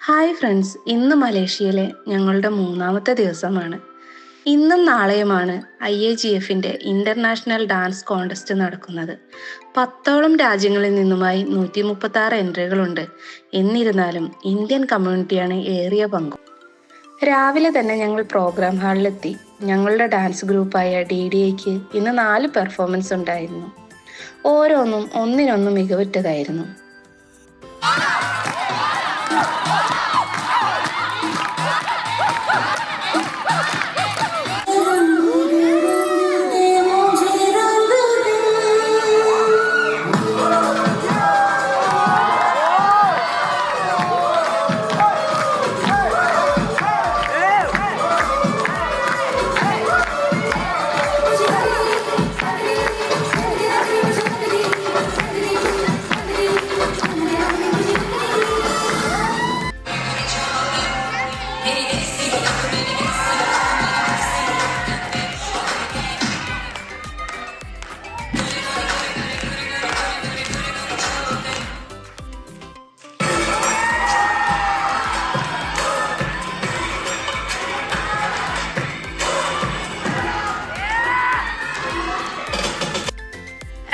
Hi friends, ഇന്ന് മലേഷ്യയിലെ ഞങ്ങളുടെ മൂന്നാമത്തെ ദിവസമാണ്. ഇന്നും നാളെയുമാണ് IAGFന്റെ ഇന്റർനാഷണൽ ഡാൻസ് കോൺടെസ്റ്റ് നടക്കുന്നത്. 10ഓളം രാജ്യങ്ങളിൽ നിന്നുമായി 136 എൻട്രികളുണ്ട്. എന്നിരുന്നാലും ഇന്ത്യൻ കമ്മ്യൂണിറ്റിയാണ് ഏറിയ പങ്കും. രാവിലെ തന്നെ ഞങ്ങൾ പ്രോഗ്രാം ഹാളിലെത്തി. ഞങ്ങളുടെ ഡാൻസ് ഗ്രൂപ്പായ DDAക്ക് ഇന്ന് 4 പെർഫോമൻസ് ഉണ്ടായിരുന്നു. ഓരോന്നും ഒന്നിനൊന്ന് മികവുറ്റതായിരുന്നു.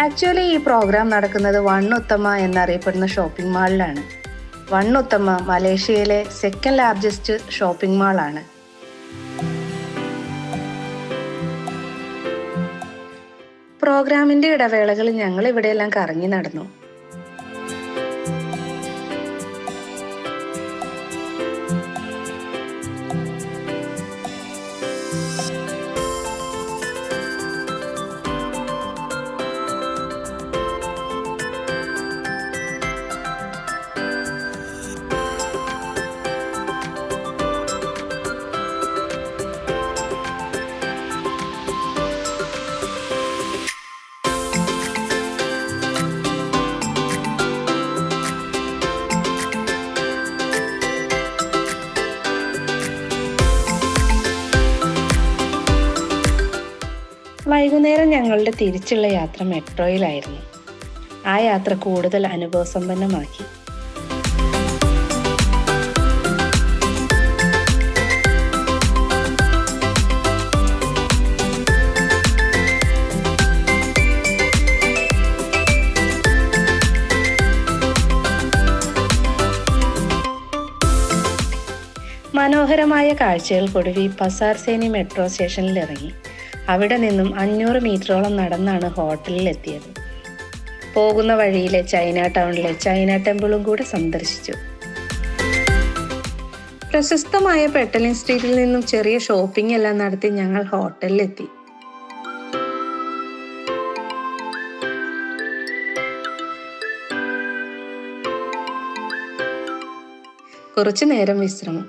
ആക്ച്വലി ഈ പ്രോഗ്രാം നടക്കുന്നത് വൺ ഉത്തമ എന്നറിയപ്പെടുന്ന ഷോപ്പിംഗ് മാളിലാണ്. വൺ ഉത്തമ മലേഷ്യയിലെ സെക്കൻഡ് ലാർജസ്റ്റ് ഷോപ്പിംഗ് മാളാണ്. പ്രോഗ്രാമിന്റെ ഇടവേളകളിൽ ഞങ്ങൾ ഇവിടെയെല്ലാം കറങ്ങി നടന്നു. വൈകുന്നേരം ഞങ്ങളുടെ തിരിച്ചുള്ള യാത്ര മെട്രോയിലായിരുന്നു. ആ യാത്ര കൂടുതൽ അനുഭവസമ്പന്നമാക്കി. മനോഹരമായ കാഴ്ചകൾക്കൊടുവി പസാർസേനി മെട്രോ സ്റ്റേഷനിൽ ഇറങ്ങി. അവിടെ നിന്നും 500 മീറ്ററോളം നടന്നാണ് ഹോട്ടലിൽ എത്തിയത്. പോകുന്ന വഴിയിലെ ചൈന ടൗണിലെ ചൈന ടെമ്പിളും കൂടെ സന്ദർശിച്ചു. പ്രശസ്തമായ പെട്ടലിൻ സ്ട്രീറ്റിൽ നിന്നും ചെറിയ ഷോപ്പിംഗ് എല്ലാം നടത്തി ഞങ്ങൾ ഹോട്ടലിലെത്തി. കുറച്ചു നേരം വിശ്രമം.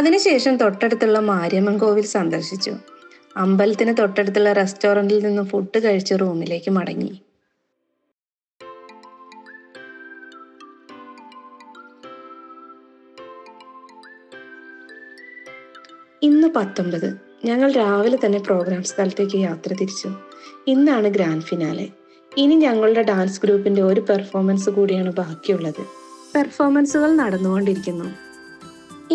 അതിനുശേഷം തൊട്ടടുത്തുള്ള മാരിയമ്മൻ കോവിൽ സന്ദർശിച്ചു. അമ്പലത്തിന് തൊട്ടടുത്തുള്ള റെസ്റ്റോറൻറ്റിൽ നിന്ന് ഫുഡ് കഴിച്ച് റൂമിലേക്ക് മടങ്ങി. ഇന്ന് 19 ഞങ്ങൾ രാവിലെ തന്നെ പ്രോഗ്രാം സ്ഥലത്തേക്ക് യാത്ര തിരിച്ചു. ഇന്നാണ് ഗ്രാൻഡ് ഫിനാലെ. ഇനി ഞങ്ങളുടെ ഡാൻസ് ഗ്രൂപ്പിന്റെ ഒരു പെർഫോമൻസ് കൂടിയാണ് ബാക്കിയുള്ളത്. പെർഫോമൻസുകൾ നടന്നുകൊണ്ടിരിക്കുന്നു.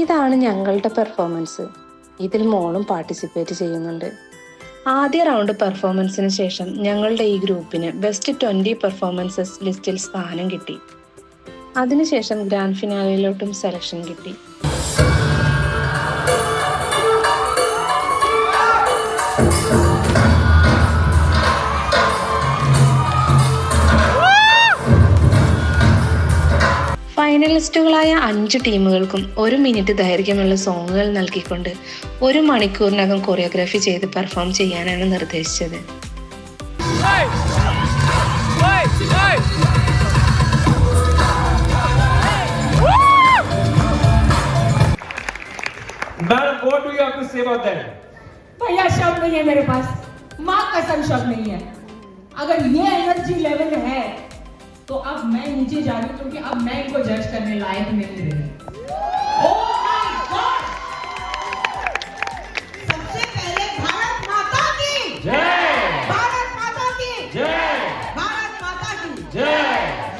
ഇതാണ് ഞങ്ങളുടെ പെർഫോമൻസ്. ഇതിൽ മോളും പാർട്ടിസിപ്പേറ്റ് ചെയ്യുന്നുണ്ട്. ആദ്യ റൗണ്ട് പെർഫോമൻസിന് ശേഷം ഞങ്ങളുടെ ഈ ഗ്രൂപ്പിന് ബെസ്റ്റ് 20 പെർഫോമൻസസ് ലിസ്റ്റിൽ സ്ഥാനം കിട്ടി. അതിനുശേഷം ഗ്രാൻഡ് ഫിനാലയിലോട്ടും സെലക്ഷൻ കിട്ടി. ഫൈനലിസ്റ്റുകളായ 5 ടീമുകൾക്കും 1 മിനിറ്റ് ദൈർഘ്യമുള്ള സോങ്ങുകൾ നൽകിക്കൊണ്ട് 1 മണിക്കൂറിനകം കൊറിയോഗ്രാഫി ചെയ്ത് പെർഫോം ചെയ്യാനാണ് നിർദ്ദേശിച്ചത്. भैया शब्द नहीं है मेरे पास, माँ कसम शब्द नहीं है. अगर ये एनर्जी लेवल है तो अब मैं नीचे जा रही हूँ क्योंकि अब मैं इनको जज करने लायक नहीं रही. Oh my God! सबसे पहले भारत माता की जय, भारत माता की जय, भारत माता की जय.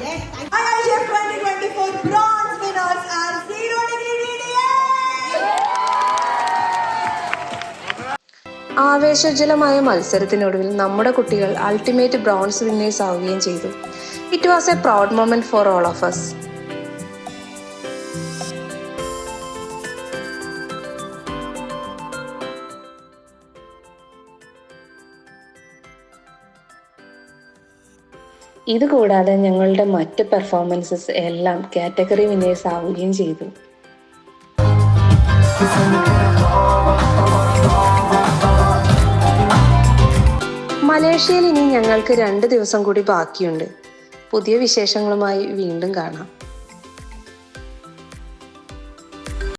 Yes, IIGF 2024 bronze winners are 0 degree ആവേശോജ്വലമായ മത്സരത്തിനൊടുവിൽ നമ്മുടെ കുട്ടികൾ അൾട്ടിമേറ്റ് ബ്രോൺസ് വിന്നേഴ്സ് ആവുകയും ചെയ്തു. It was A proud moment for all of us. ഇതുകൂടാതെ ഞങ്ങളുടെ മറ്റ് പെർഫോമൻസസ് എല്ലാം കാറ്റഗറി വിന്നേഴ്സ് ആവുകയും ചെയ്തു. മലേഷ്യയിൽ ഇനി ഞങ്ങൾക്ക് 2 ദിവസം കൂടി ബാക്കിയുണ്ട്. പുതിയ വിശേഷങ്ങളുമായി വീണ്ടും കാണാം.